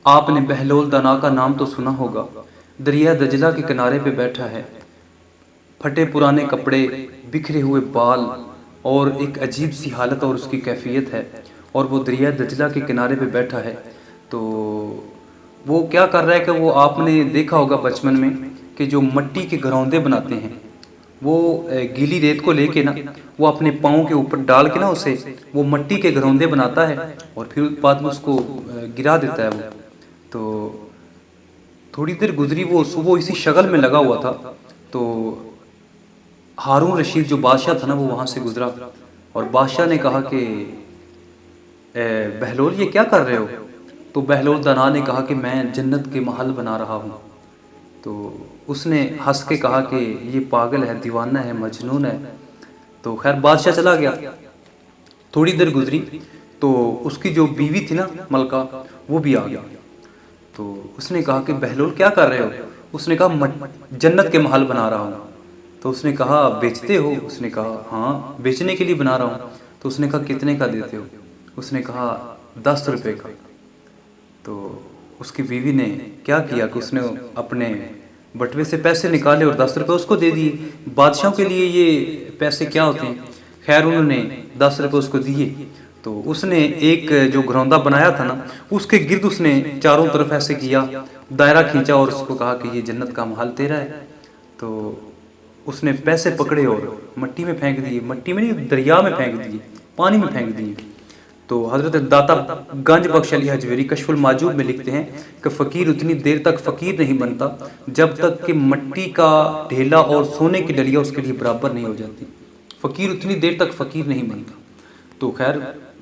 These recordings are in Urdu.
آپ نے بہلول دانا کا نام تو سنا ہوگا، دریا دجلہ کے کنارے پہ بیٹھا ہے، پھٹے پرانے کپڑے، بکھرے ہوئے بال اور ایک عجیب سی حالت اور اس کی کیفیت ہے، اور وہ دریا دجلہ کے کنارے پہ بیٹھا ہے۔ تو وہ کیا کر رہا ہے کہ وہ آپ نے دیکھا ہوگا بچپن میں کہ جو مٹی کے گھروندے بناتے ہیں، وہ گیلی ریت کو لے کے نا وہ اپنے پاؤں کے اوپر ڈال کے نا اسے وہ مٹی کے گھروندے بناتا ہے، اور پھر بعد میں اس کو گرا دیتا ہے وہ۔ تو تھوڑی دیر گزری، وہ صبح اسی شکل میں لگا ہوا تھا، تو ہارون رشید جو بادشاہ تھا نا وہ وہاں سے گزرا، اور بادشاہ نے کہا کہ بہلول یہ کیا کر رہے ہو؟ تو بہلول دانا نے کہا کہ میں جنت کے محل بنا رہا ہوں۔ تو اس نے ہنس کے کہا کہ یہ پاگل ہے، دیوانہ ہے، مجنون ہے۔ تو خیر بادشاہ چلا گیا۔ تھوڑی دیر گزری تو اس کی جو بیوی تھی نا ملکہ، وہ بھی آ گیا۔ تو اس نے کہا کہ بہلول کیا کر رہے ہو؟ اس نے کہا جنت کے محل بنا رہا ہوں۔ تو اس نے کہا بیچتے ہو؟ اس نے کہا ہاں بیچنے کے لیے بنا رہا ہوں۔ تو اس نے کہا کتنے کا دیتے ہو؟ اس نے کہا 10 روپے کا۔ تو اس کی بیوی نے کیا کیا کہ اس نے اپنے بٹوے سے پیسے نکالے اور 10 روپے اس کو دے دیے۔ بادشاہوں کے لیے یہ پیسے کیا ہوتے ہیں؟ خیر انہوں نے 10 روپے اس کو دیے۔ تو اس نے ایک جو گھروندہ بنایا تھا نا اس کے گرد اس نے چاروں طرف ایسے کیا، دائرہ کھینچا، اور اس کو کہا کہ یہ جنت کا محل تیرا ہے۔ تو اس نے پیسے پکڑے اور مٹی میں پھینک دیے، مٹی میں نہیں دریا میں پھینک دیے، پانی میں پھینک دیے۔ تو حضرت داتا گنج بخش علی حجویری کشف المعجوب میں لکھتے ہیں کہ فقیر اتنی دیر تک فقیر نہیں بنتا جب تک کہ مٹی کا ڈھیلا اور سونے کی ڈلیا اس کے لیے برابر نہیں ہو جاتی۔ فقیر اتنی دیر تک فقیر نہیں بنتا۔ تو خیر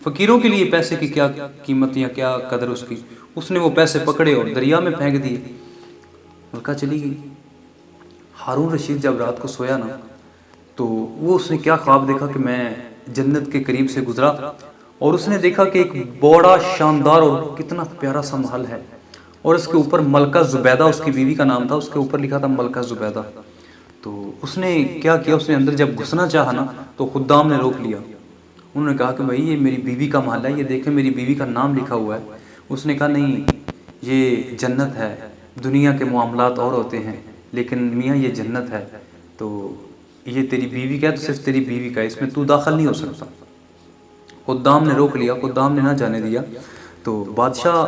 فقیروں کے لیے پیسے کی کیا قیمت یا کیا قدر اس کی، اس نے وہ پیسے پکڑے اور دریا میں پھینک دیے، ملکہ چلی گئی۔ ہارون رشید جب رات کو سویا نا تو وہ اس نے کیا خواب دیکھا کہ میں جنت کے قریب سے گزرا، اور اس نے دیکھا کہ ایک بڑا شاندار اور کتنا پیارا سا محل ہے، اور اس کے اوپر ملکہ زبیدہ اس کی بیوی کا نام تھا، اس کے اوپر لکھا تھا ملکہ زبیدہ۔ تو اس نے کیا کیا، اس نے اندر جب گھسنا چاہا نا تو خدام نے روک لیا۔ انہوں نے کہا کہ بھائی یہ میری بیوی کا محل ہے، یہ دیکھیں میری بیوی کا نام لکھا ہوا ہے۔ اس نے کہا نہیں یہ جنت ہے، دنیا کے معاملات اور ہوتے ہیں لیکن میاں یہ جنت ہے، تو یہ تیری بیوی کا ہے تو صرف تیری بیوی کا ہے، اس میں تو داخل نہیں ہو سکتا۔ خدام نے روک لیا، خدام نے نہ جانے دیا۔ تو بادشاہ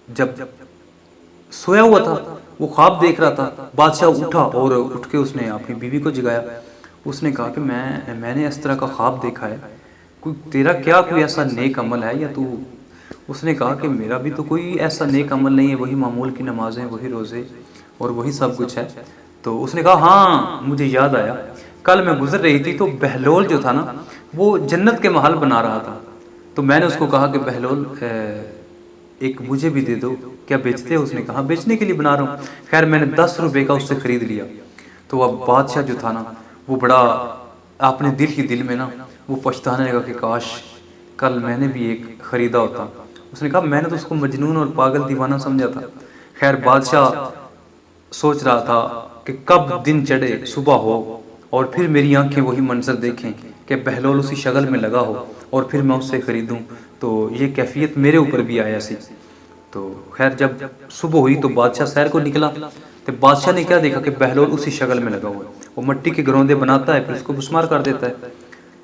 جب سویا ہوا تھا وہ خواب دیکھ رہا تھا، بادشاہ اٹھا اور اٹھ کے اس نے اپنی بیوی کو جگایا۔ اس نے کہا کہ میں نے اس طرح کا خواب دیکھا ہے، تیرا کیا کوئی ایسا نیک عمل ہے یا تو؟ اس نے کہا کہ میرا بھی تو کوئی ایسا نیک عمل نہیں ہے، وہی معمول کی نمازیں، وہی روزے اور وہی سب کچھ ہے۔ تو اس نے کہا ہاں مجھے یاد آیا، کل میں گزر رہی تھی تو بہلول جو تھا نا وہ جنت کے محل بنا رہا تھا، تو میں نے اس کو کہا کہ بہلول ایک مجھے بھی دے دو، کیا بیچتے ہو؟ اس نے کہا بیچنے کے لیے بنا رہا ہوں۔ خیر میں نے 10 روپے کا اس سے خرید لیا۔ تو اب بادشاہ جو تھا نا وہ بڑا اپنے دل ہی دل میں نا وہ پچھتانے لگا کہ کاش کل میں نے بھی ایک خریدا ہوتا۔ اس نے کہا میں نے تو اس کو مجنون اور پاگل دیوانہ سمجھا تھا۔ خیر بادشاہ سوچ رہا تھا کہ کب دن چڑھے، صبح ہو، اور پھر میری آنکھیں وہی منظر دیکھیں کہ بہلول اسی شکل میں لگا ہو اور پھر میں اس سے خریدوں، تو یہ کیفیت میرے اوپر بھی آیا سی۔ تو خیر جب صبح ہوئی تو بادشاہ سیر کو نکلا، تو بادشاہ نے کیا دیکھا کہ بہلول اسی شکل میں لگا ہوا ہے، وہ مٹی کے گروندے بناتا ہے پھر اس کو مسمار کر دیتا ہے۔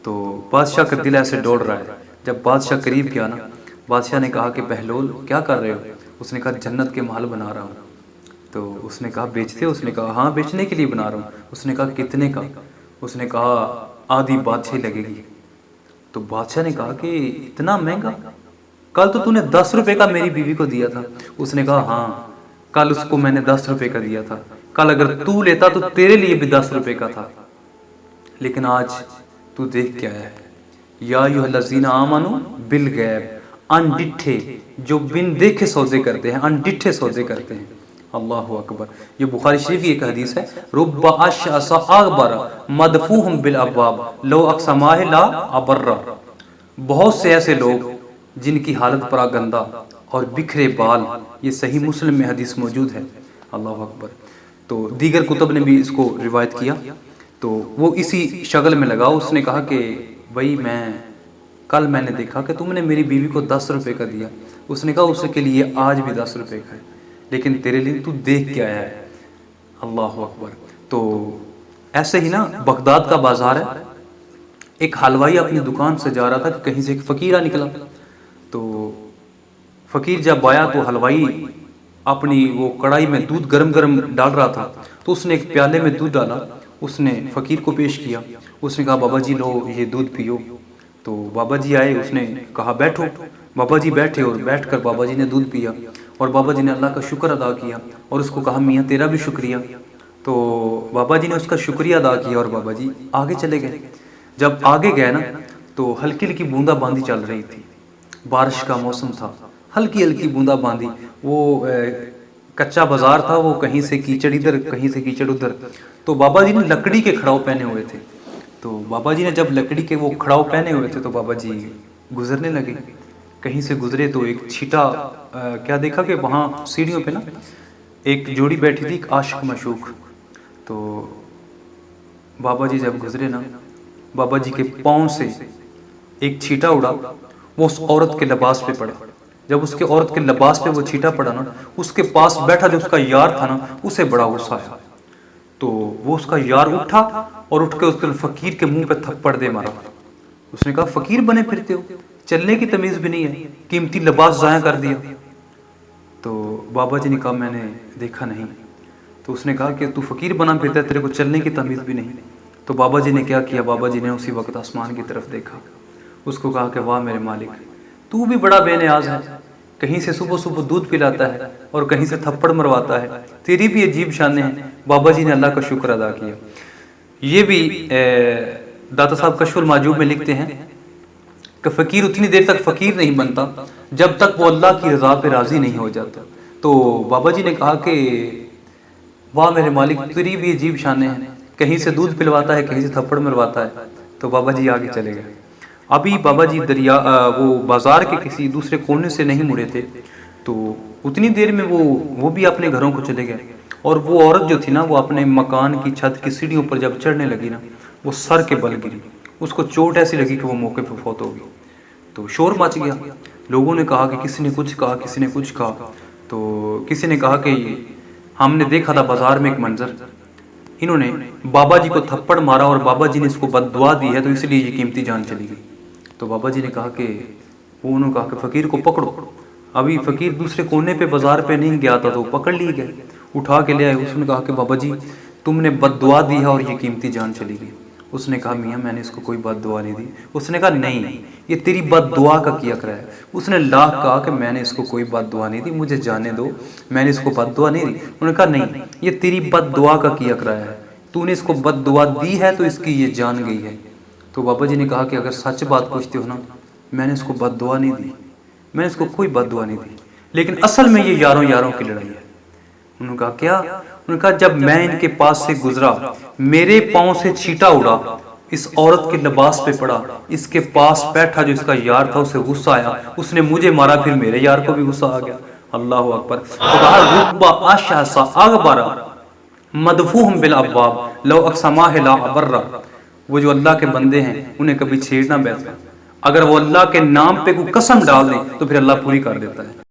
تو بادشاہ کا دل ایسے دوڑ رہا ہے۔ جب بادشاہ قریب گیا نا بادشاہ نے کہا کہ بہلول کیا کر رہے ہو؟ اس نے کہا جنت کے محل بنا رہا ہوں۔ تو اس نے کہا بیچتے ہو؟ اس نے کہا ہاں بیچنے کے لیے بنا رہا ہوں۔ اس نے کہا کتنے کا؟ اس نے کہا آدھی بادشاہی لگے گی۔ تو بادشاہ نے کہا کہ اتنا مہنگا، کل تو نے 10 روپے کا میری بیوی کو دیا تھا۔ اس نے کہا ہاں کل اس کو میں نے 10 روپے کا دیا تھا، کل اگر تو لیتا تو تیرے لیے بھی 10 روپے کا تھا، لیکن آج تو دیکھ کیا ہے، یا ایھا الذین آمنوا بالغیب، ان ڈٹھے جو بن دیکھے سودے کرتے ہیں، ان ڈٹھے سودے کرتے ہیں۔ اللہ اکبر، یہ بخاری شریف کی ایک حدیث ہے، رب اشعث اغبر مدفوع بالابواب لو اقسمہ لا ابر۔ بہت سے ایسے لوگ جن کی حالت پرا گندہ اور بکھرے بال، یہ صحیح مسلم میں حدیث موجود ہے۔ اللہ اکبر۔ تو دیگر کتب نے بھی اس کو روایت کیا، تو وہ اسی شکل میں لگا۔ اس نے کہا کہ بھائی میں کل میں نے دیکھا کہ تم نے میری بیوی کو 10 روپے کا دیا. اس نے کہا اس کے لیے آج بھی 10 روپے کا ہے, لیکن تیرے لیے تو دیکھ کے آیا ہے. اللہ اکبر. تو ایسے ہی نا بغداد کا بازار ہے, ایک حلوائی اپنی دکان سے جا رہا تھا کہ کہیں سے ایک فقیر نکلا. تو فقیر جب آیا تو حلوائی اپنی وہ کڑائی میں دودھ گرم گرم ڈال رہا تھا, تو اس نے ایک پیالے میں دودھ ڈالا, اس نے فقیر کو پیش کیا. اس نے کہا بابا جی لو یہ دودھ پیو. تو بابا جی آئے, اس نے کہا بیٹھو. بابا جی بیٹھے اور بیٹھ کر بابا جی نے دودھ پیا, اور بابا جی نے اللہ کا شکر ادا کیا اور اس کو کہا میاں تیرا بھی شکریہ. تو بابا جی نے اس کا شکریہ ادا کیا اور بابا جی آگے چلے گئے. جب آگے گئے نا تو ہلکی ہلکی بوندا باندی چل رہی تھی, بارش کا موسم تھا, ہلکی ہلکی بوندا باندی. وہ کچا بازار تھا, وہ کہیں سے کیچڑ ادھر کہیں سے کیچڑ ادھر. تو بابا جی نے لکڑی کے کھڑاؤ پہنے ہوئے تھے. تو بابا جی نے جب لکڑی کے وہ کھڑاؤ پہنے ہوئے تھے تو بابا جی گزرنے لگے. کہیں سے گزرے تو ایک چھیٹا کیا دیکھا کہ وہاں سیڑھیوں پہ نا ایک جوڑی بیٹھی تھی, ایک عاشق مشوق. تو بابا جی جب گزرے نا, بابا جی کے پاؤں سے ایک چھیٹا اڑا, وہ اس عورت کے لباس پہ پڑا. جب اس کے عورت کے لباس پہ وہ چھیٹا پڑا نا, اس کے پاس بیٹھا جو اس کا یار تھا نا, اسے بڑا غصہ آیا. تو وہ اس کا یار اٹھا اور اٹھ کے اس کے فقیر کے منہ پہ تھپڑ دے مارا. اس نے کہا فقیر بنے پھرتے ہو, چلنے کی تمیز بھی نہیں ہے, قیمتی لباس ضائع کر دیا. تو بابا جی نے کہا میں نے دیکھا نہیں. تو اس نے کہا کہ تو فقیر بنا پھرتا ہے, تیرے کو چلنے کی تمیز بھی نہیں. تو بابا جی نے کیا کیا, بابا جی نے اسی وقت آسمان کی طرف دیکھا, اس کو کہا کہ واہ میرے مالک, تو بھی بڑا بے نیاز ہے, کہیں سے صبح صبح دودھ پلاتا ہے اور کہیں سے تھپڑ مرواتا ہے, تیری بھی عجیب شانیں ہیں. بابا جی نے اللہ کا شکر ادا کیا. یہ بھی داتا صاحب کشف المعجوب میں لکھتے ہیں کہ فقیر اتنی دیر تک فقیر نہیں بنتا جب تک وہ اللہ کی رضا پہ راضی نہیں ہو جاتا. تو بابا جی نے کہا کہ واہ میرے مالک تیری بھی عجیب شانیں ہیں, کہیں سے دودھ پلواتا ہے کہیں سے تھپڑ مرواتا ہے. تو بابا جی آگے چلے گئے. ابھی بابا جی وہ بازار کے کسی دوسرے کونے سے نہیں مڑے تھے, تو اتنی دیر میں وہ بھی اپنے گھروں کو چلے گئے. اور وہ عورت جو تھی نا, وہ اپنے مکان کی چھت کی سیڑھیوں پر جب چڑھنے لگی نا, وہ سر کے بل گری. اس کو چوٹ ایسی لگی کہ وہ موقع پہ فوت ہو گئی. تو شور مچ گیا. لوگوں نے کہا کہ کسی نے کچھ کہا, کسی نے کچھ کہا. تو کسی نے کہا کہ ہم نے دیکھا تھا بازار میں ایک منظر, انہوں نے بابا جی کو تھپڑ مارا اور بابا جی نے اس کو بد دعا دی ہے, تو اس لیے یہ قیمتی جان چلی گئی. تو بابا جی نے کہا کہ انہوں نے کہا کہ فقیر کو پکڑو. ابھی فقیر دوسرے کونے پہ بازار پہ نہیں گیا تھا, تو پکڑ لیے گئے, اٹھا کے لے آئے. اس نے کہا کہ بابا جی تم نے بد دعا دی ہے اور یہ قیمتی جان چلی گئی. اس نے کہا میاں میں نے اس کو کوئی بد دعا نہیں دی. اس نے کہا نہیں, یہ تیری بد دعا کا کیا کرا ہے. اس نے لاکھ کہا کہ میں نے اس کو کوئی بد دعا نہیں دی, مجھے جانے دو, میں نے اس کو بد دعا نہیں دی. انہوں نے کہا نہیں, یہ تیری بد دعا کا کیا کرا ہے, تو نے اس کو بد دعا دی ہے تو اس کی یہ جان گئی ہے. تو بابا جی نے کہا کہ اگر سچ بات پوچھتے ہو نا, میں نے اس کو بد دعا نہیں دی, میں نے اس کو کوئی بد دعا نہیں دی, لیکن اصل میں یہ یاروں یاروں کی لڑائی ہے. انہوں نے کہا کیا؟ انہوں نے کہا جب میں ان کے پاس سے گزرا, میرے پاؤں سے چھیٹا اڑا, اس عورت کے لباس پہ پڑا, اس کے پاس بیٹھا جو اس کا یار تھا اسے غصہ آیا, اس نے مجھے مارا, پھر میرے یار کو بھی غصہ آ گیا. اللہ اکبر. تو کہا رتبہ اشہسا اغبرا مدفوہم بالابواب لو اقسماہ لا ابرا. وہ جو اللہ کے بندے ہیں انہیں کبھی چھیڑنا بیٹھا, اگر وہ اللہ کے نام پہ کوئی قسم ڈال دیں تو پھر اللہ پوری کر دیتا ہے.